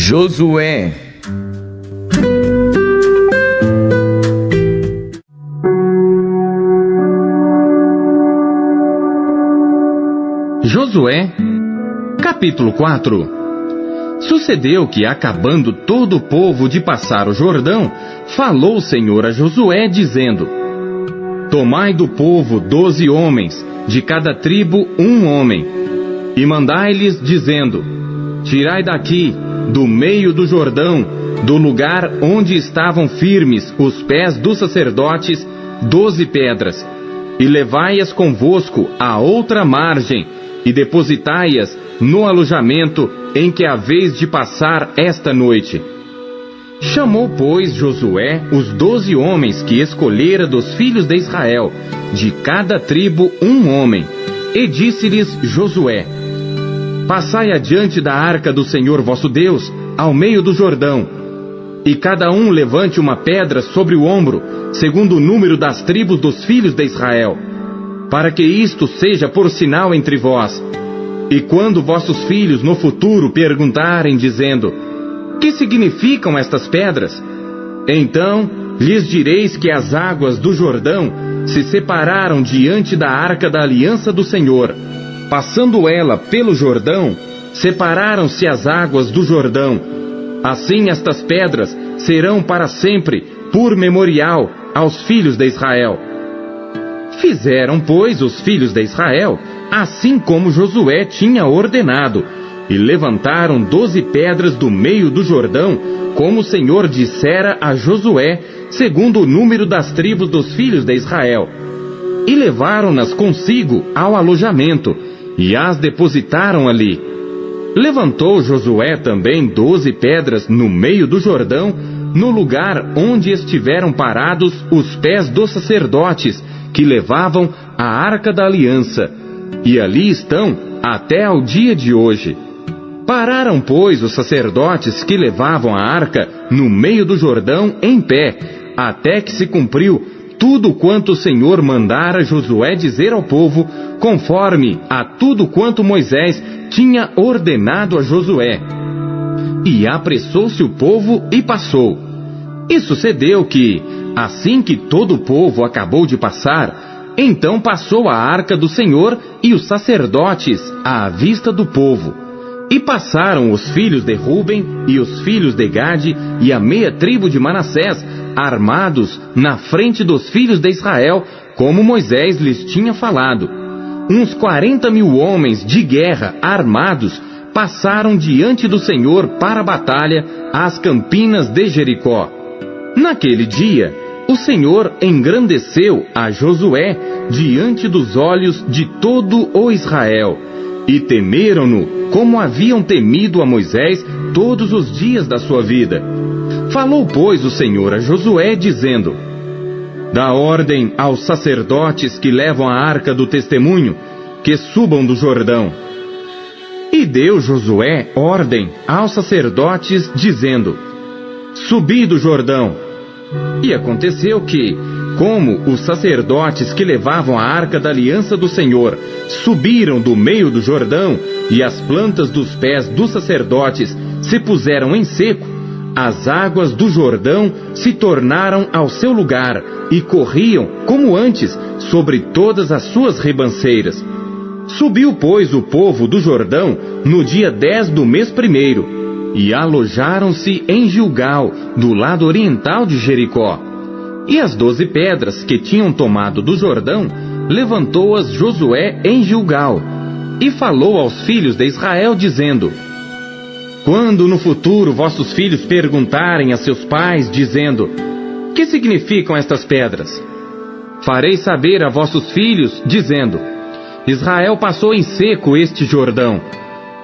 Josué. Josué, capítulo 4. Sucedeu que, acabando todo o povo de passar o Jordão, falou o Senhor a Josué, dizendo: Tomai do povo 12 homens, de cada tribo um homem, e mandai-lhes, dizendo: Tirai daqui, do meio do Jordão, do lugar onde estavam firmes os pés dos sacerdotes, 12 pedras, e levai-as convosco à outra margem, e depositai-as no alojamento em que haveis de passar esta noite. Chamou, pois, Josué os 12 homens que escolhera dos filhos de Israel, de cada tribo um homem, e disse-lhes Josué: Passai adiante da arca do Senhor vosso Deus, ao meio do Jordão, e cada um levante uma pedra sobre o ombro, segundo o número das tribos dos filhos de Israel, para que isto seja por sinal entre vós. E quando vossos filhos no futuro perguntarem, dizendo: Que significam estas pedras? Então lhes direis que as águas do Jordão se separaram diante da arca da aliança do Senhor. Passando ela pelo Jordão, separaram-se as águas do Jordão. Assim estas pedras serão para sempre por memorial aos filhos de Israel. Fizeram, pois, os filhos de Israel, assim como Josué tinha ordenado, e levantaram 12 pedras do meio do Jordão, como o Senhor dissera a Josué, segundo o número das tribos dos filhos de Israel. E levaram-nas consigo ao alojamento, e as depositaram ali. Levantou Josué também 12 pedras no meio do Jordão, no lugar onde estiveram parados os pés dos sacerdotes, que levavam a arca da aliança, e ali estão até ao dia de hoje. Pararam, pois, os sacerdotes que levavam a arca no meio do Jordão em pé, até que se cumpriu tudo quanto o Senhor mandara Josué dizer ao povo, conforme a tudo quanto Moisés tinha ordenado a Josué. E apressou-se o povo e passou. E sucedeu que, assim que todo o povo acabou de passar, então passou a arca do Senhor e os sacerdotes à vista do povo. E passaram os filhos de Ruben e os filhos de Gade e a meia tribo de Manassés, armados na frente dos filhos de Israel, como Moisés lhes tinha falado. Uns 40.000 homens de guerra armados passaram diante do Senhor para a batalha às campinas de Jericó. Naquele dia, o Senhor engrandeceu a Josué diante dos olhos de todo o Israel, e temeram-no como haviam temido a Moisés todos os dias da sua vida. Falou, pois, o Senhor a Josué, dizendo: Dá ordem aos sacerdotes que levam a arca do testemunho, que subam do Jordão. E deu Josué ordem aos sacerdotes, dizendo: Subi do Jordão. E aconteceu que, como os sacerdotes que levavam a arca da aliança do Senhor subiram do meio do Jordão, e as plantas dos pés dos sacerdotes se puseram em seco, as águas do Jordão se tornaram ao seu lugar e corriam, como antes, sobre todas as suas ribanceiras. Subiu, pois, o povo do Jordão no dia 10 do mês primeiro, e alojaram-se em Gilgal, do lado oriental de Jericó. E as 12 pedras que tinham tomado do Jordão, levantou-as Josué em Gilgal, e falou aos filhos de Israel, dizendo: Quando no futuro vossos filhos perguntarem a seus pais, dizendo: Que significam estas pedras? Farei saber a vossos filhos, dizendo: Israel passou em seco este Jordão,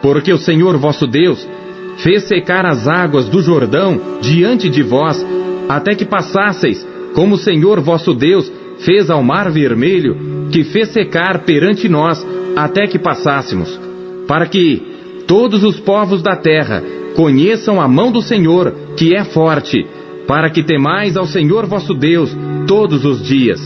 porque o Senhor vosso Deus fez secar as águas do Jordão diante de vós, até que passasseis, como o Senhor vosso Deus fez ao Mar Vermelho, que fez secar perante nós, até que passássemos, para que todos os povos da terra conheçam a mão do Senhor, que é forte, para que temais ao Senhor vosso Deus todos os dias.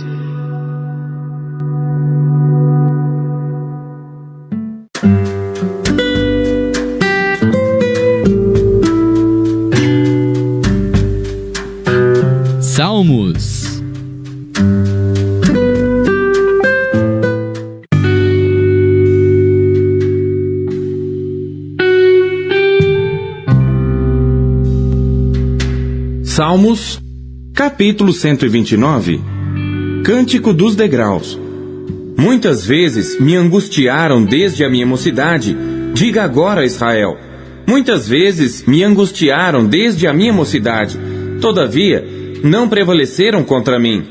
Salmos, capítulo 129. Cântico dos degraus. Muitas vezes me angustiaram desde a minha mocidade. Diga agora, Israel. Muitas vezes me angustiaram desde a minha mocidade. Todavia, não prevaleceram contra mim.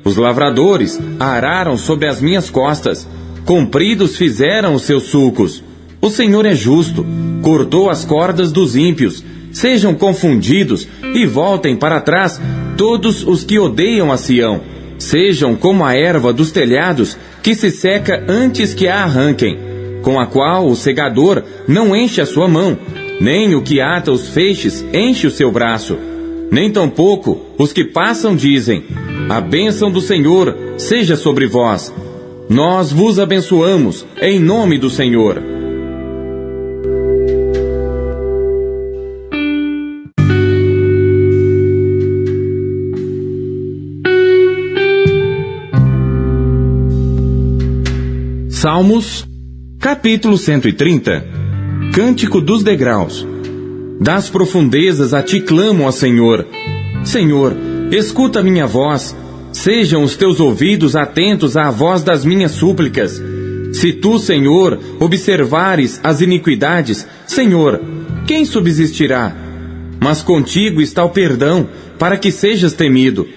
Os lavradores araram sobre as minhas costas. Compridos fizeram os seus sulcos. O Senhor é justo. Cortou as cordas dos ímpios. Sejam confundidos e voltem para trás todos os que odeiam a Sião. Sejam como a erva dos telhados, que se seca antes que a arranquem, com a qual o segador não enche a sua mão, nem o que ata os feixes enche o seu braço. Nem tampouco os que passam dizem: a bênção do Senhor seja sobre vós. Nós vos abençoamos em nome do Senhor. Salmos, capítulo 130. Cântico dos degraus. Das profundezas a ti clamo, ó Senhor. Senhor, escuta minha voz. Sejam os teus ouvidos atentos à voz das minhas súplicas. Se tu, Senhor, observares as iniquidades, Senhor, quem subsistirá? Mas contigo está o perdão, para que sejas temido.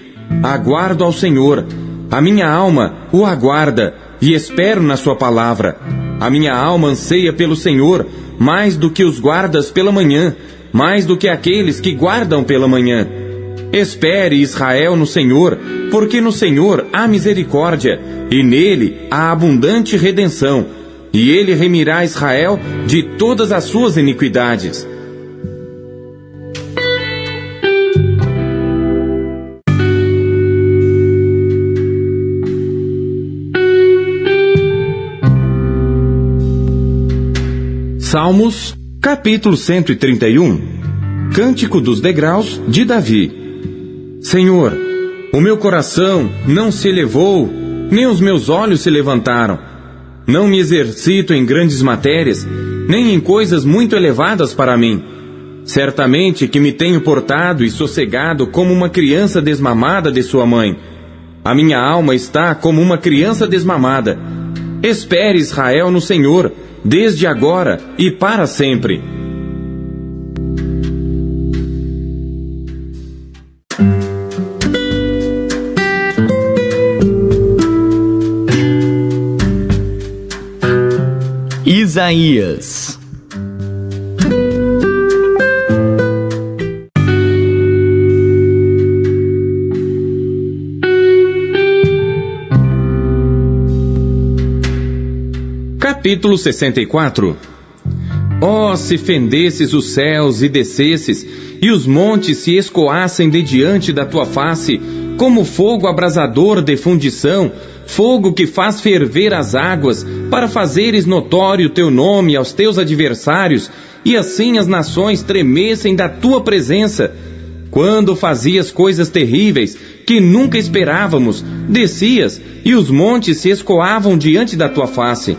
Aguardo ao Senhor. A minha alma o aguarda, e espero na sua palavra. A minha alma anseia pelo Senhor, mais do que os guardas pela manhã, mais do que aqueles que guardam pela manhã. Espere, Israel, no Senhor, porque no Senhor há misericórdia, e nele há abundante redenção, e ele remirá Israel de todas as suas iniquidades. Salmos, capítulo 131. Cântico dos degraus de Davi. Senhor, o meu coração não se elevou, nem os meus olhos se levantaram. Não me exercito em grandes matérias, nem em coisas muito elevadas para mim. Certamente que me tenho portado e sossegado como uma criança desmamada de sua mãe. A minha alma está como uma criança desmamada. Espere, Israel, no Senhor, desde agora e para sempre. Isaías. Capítulo 64. Ó, se fendesses os céus e descesses, e os montes se escoassem de diante da tua face, como fogo abrasador de fundição, fogo que faz ferver as águas, para fazeres notório teu nome aos teus adversários, e assim as nações tremessem da tua presença. Quando fazias coisas terríveis, que nunca esperávamos, descias, e os montes se escoavam diante da tua face.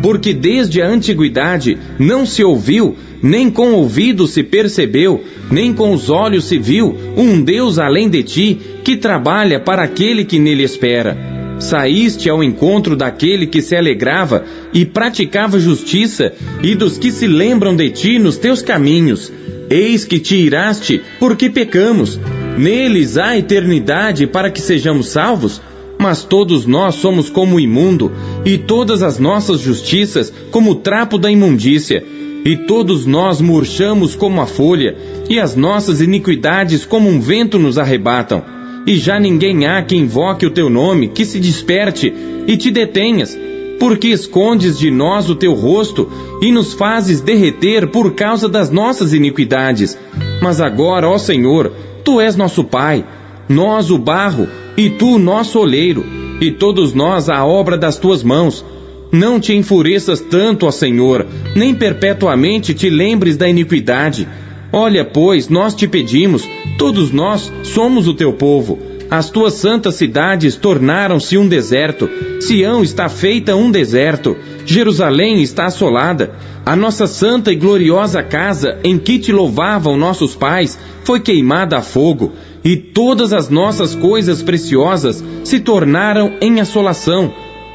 Porque desde a antiguidade não se ouviu, nem com o ouvido se percebeu, nem com os olhos se viu, um Deus além de ti, que trabalha para aquele que nele espera. Saíste ao encontro daquele que se alegrava e praticava justiça, e dos que se lembram de ti nos teus caminhos. Eis que te iraste, porque pecamos. Neles há eternidade para que sejamos salvos. Mas todos nós somos como o imundo, e todas as nossas justiças como o trapo da imundícia. E todos nós murchamos como a folha, e as nossas iniquidades como um vento nos arrebatam. E já ninguém há que invoque o teu nome, que se desperte e te detenhas, porque escondes de nós o teu rosto, e nos fazes derreter por causa das nossas iniquidades. Mas agora, ó Senhor, tu és nosso Pai, nós o barro, e tu o nosso oleiro, e todos nós a obra das tuas mãos. Não te enfureças tanto, ó Senhor, nem perpetuamente te lembres da iniquidade. Olha, pois, nós te pedimos, todos nós somos o teu povo. As tuas santas cidades tornaram-se um deserto. Sião está feita um deserto. Jerusalém está assolada. A nossa santa e gloriosa casa, em que te louvavam nossos pais, foi queimada a fogo, e todas as nossas coisas preciosas se tornaram em assolação.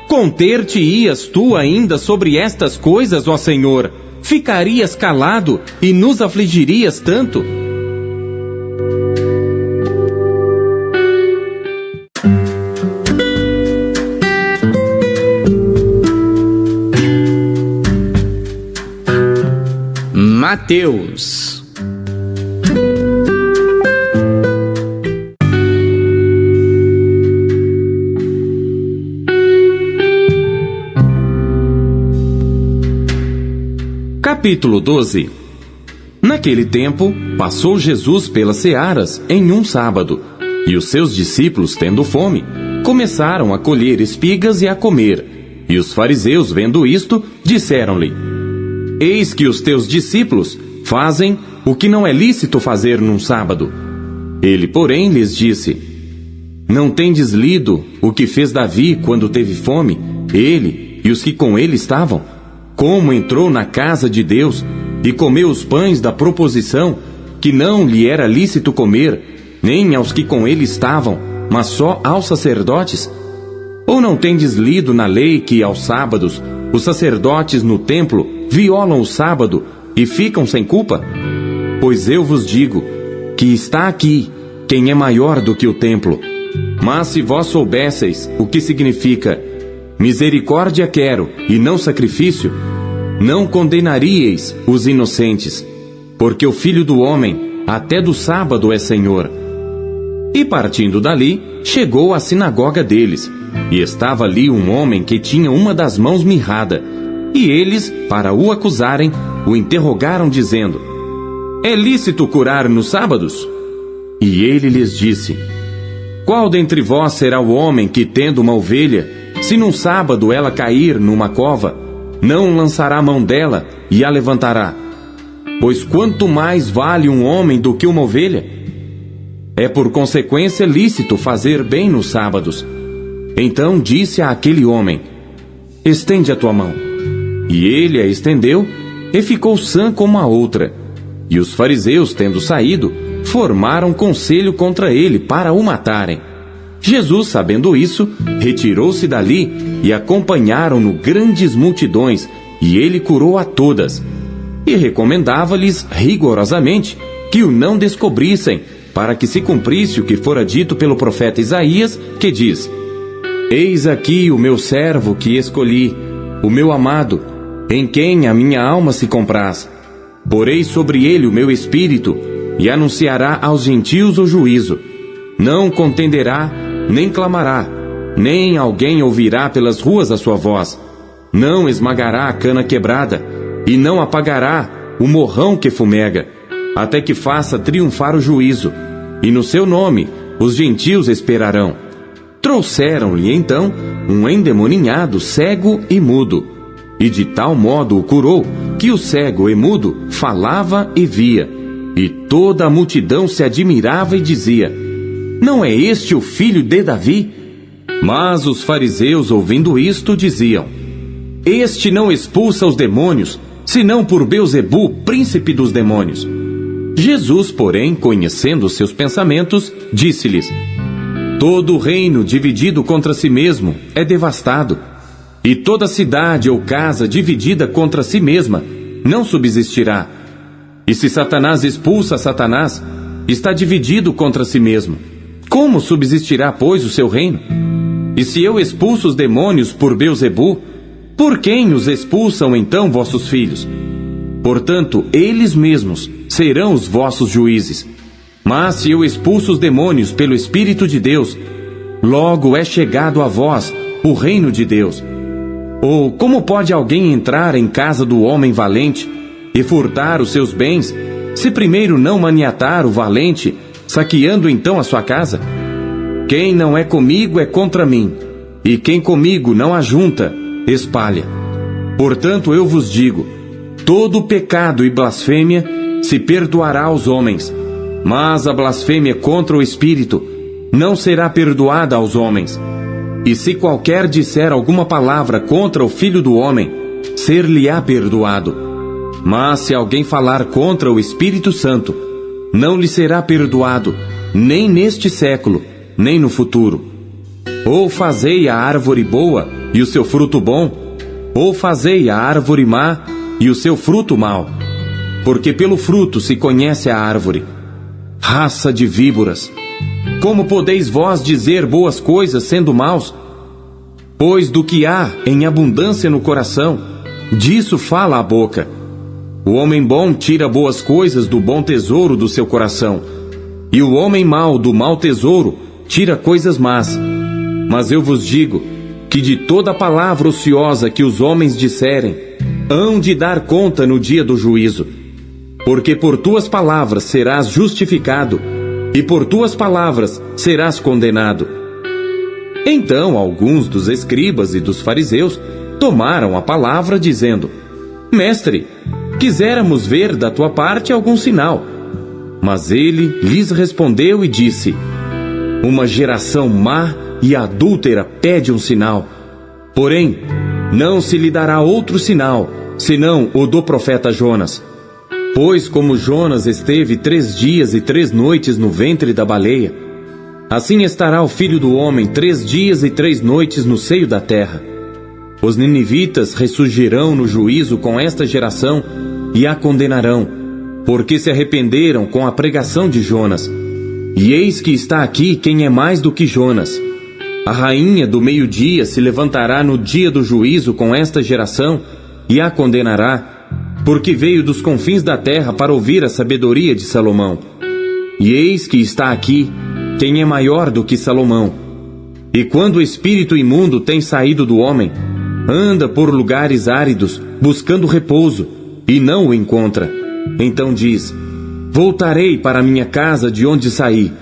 Conter-te-ias tu ainda sobre estas coisas, ó Senhor? Ficarias calado e nos afligirias tanto? Mateus. Capítulo 12. Naquele tempo, passou Jesus pelas searas em um sábado, e os seus discípulos, tendo fome, começaram a colher espigas e a comer. E os fariseus, vendo isto, disseram-lhe: Eis que os teus discípulos fazem o que não é lícito fazer num sábado. Ele, porém, lhes disse: Não tendes lido o que fez Davi quando teve fome, ele e os que com ele estavam? Como entrou na casa de Deus e comeu os pães da proposição, que não lhe era lícito comer, nem aos que com ele estavam, mas só aos sacerdotes? Ou não tendes lido na lei que aos sábados os sacerdotes no templo violam o sábado e ficam sem culpa? Pois eu vos digo que está aqui quem é maior do que o templo. Mas se vós soubesseis o que significa misericórdia quero e não sacrifício, não condenaríeis os inocentes, porque o Filho do Homem até do sábado é Senhor. E partindo dali, chegou à sinagoga deles, e estava ali um homem que tinha uma das mãos mirrada, e eles, para o acusarem, o interrogaram dizendo: É lícito curar nos sábados? E ele lhes disse: Qual dentre vós será o homem que, tendo uma ovelha, se num sábado ela cair numa cova, não lançará a mão dela e a levantará? Pois quanto mais vale um homem do que uma ovelha? É por consequência lícito fazer bem nos sábados. Então disse a aquele homem: Estende a tua mão. E ele a estendeu, e ficou sã como a outra. E os fariseus, tendo saído, formaram conselho contra ele para o matarem. Jesus, sabendo isso, retirou-se dali, e acompanharam-no grandes multidões, e ele curou a todas. E recomendava-lhes rigorosamente que o não descobrissem, para que se cumprisse o que fora dito pelo profeta Isaías, que diz: Eis aqui o meu servo que escolhi, o meu amado, em quem a minha alma se compraz. Porei sobre ele o meu espírito, e anunciará aos gentios o juízo. Não contenderá, nem clamará, nem alguém ouvirá pelas ruas a sua voz. Não esmagará a cana quebrada, e não apagará o morrão que fumega, até que faça triunfar o juízo, e no seu nome os gentios esperarão. Trouxeram-lhe então um endemoninhado cego e mudo, e de tal modo o curou, que o cego e mudo falava e via, e toda a multidão se admirava e dizia: Não é este o filho de Davi? Mas os fariseus, ouvindo isto, diziam: Este não expulsa os demônios, senão por Beelzebu, príncipe dos demônios. Jesus, porém, conhecendo seus pensamentos, disse-lhes: Todo reino dividido contra si mesmo é devastado, e toda cidade ou casa dividida contra si mesma não subsistirá. E se Satanás expulsa Satanás, está dividido contra si mesmo. Como subsistirá, pois, o seu reino? E se eu expulso os demônios por Beelzebu, por quem os expulsam então vossos filhos? Portanto, eles mesmos serão os vossos juízes. Mas se eu expulso os demônios pelo Espírito de Deus, logo é chegado a vós o reino de Deus. Ou como pode alguém entrar em casa do homem valente e furtar os seus bens, se primeiro não maniatar o valente, saqueando então a sua casa? Quem não é comigo é contra mim, e quem comigo não ajunta, espalha. Portanto eu vos digo, todo pecado e blasfêmia se perdoará aos homens, mas a blasfêmia contra o Espírito não será perdoada aos homens. E se qualquer disser alguma palavra contra o Filho do Homem, ser-lhe-á perdoado. Mas se alguém falar contra o Espírito Santo, não lhe será perdoado, nem neste século, nem no futuro. Ou fazei a árvore boa e o seu fruto bom, ou fazei a árvore má e o seu fruto mau. Porque pelo fruto se conhece a árvore. Raça de víboras, como podeis vós dizer boas coisas sendo maus? Pois do que há em abundância no coração, disso fala a boca. O homem bom tira boas coisas do bom tesouro do seu coração, e o homem mau do mau tesouro tira coisas más. Mas eu vos digo que de toda palavra ociosa que os homens disserem, hão de dar conta no dia do juízo. Porque por tuas palavras serás justificado, e por tuas palavras serás condenado. Então alguns dos escribas e dos fariseus tomaram a palavra, dizendo: Mestre, quiséramos ver da tua parte algum sinal. Mas ele lhes respondeu e disse: Uma geração má e adúltera pede um sinal. Porém, não se lhe dará outro sinal, senão o do profeta Jonas. Pois como Jonas esteve 3 dias e 3 noites no ventre da baleia, assim estará o Filho do Homem 3 dias e 3 noites no seio da terra. Os ninivitas ressurgirão no juízo com esta geração e a condenarão, porque se arrependeram com a pregação de Jonas. E eis que está aqui quem é mais do que Jonas. A rainha do meio-dia se levantará no dia do juízo com esta geração e a condenará, porque veio dos confins da terra para ouvir a sabedoria de Salomão. E eis que está aqui quem é maior do que Salomão. E quando o espírito imundo tem saído do homem, anda por lugares áridos, buscando repouso, e não o encontra. Então diz: Voltarei para minha casa de onde saí.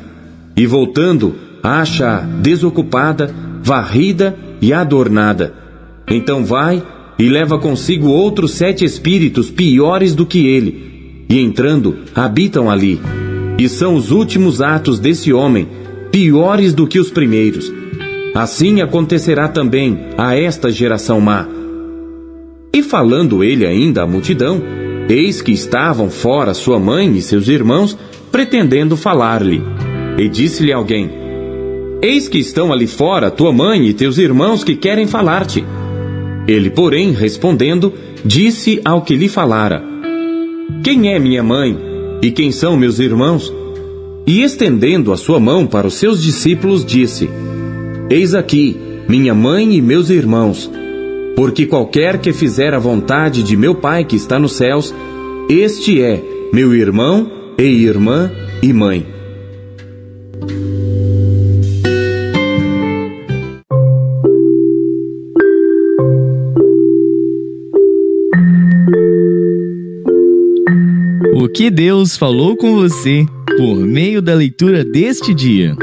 E voltando, acha-a desocupada, varrida e adornada. Então vai e leva consigo outros 7 espíritos piores do que ele, e entrando, habitam ali. E são os últimos atos desse homem, piores do que os primeiros. Assim acontecerá também a esta geração má. E falando ele ainda à multidão, eis que estavam fora sua mãe e seus irmãos, pretendendo falar-lhe. E disse-lhe alguém: Eis que estão ali fora tua mãe e teus irmãos que querem falar-te. Ele, porém, respondendo, disse ao que lhe falara: Quem é minha mãe e quem são meus irmãos? E estendendo a sua mão para os seus discípulos, disse: Eis aqui minha mãe e meus irmãos. Porque qualquer que fizer a vontade de meu Pai que está nos céus, este é meu irmão e irmã e mãe. O que Deus falou com você por meio da leitura deste dia.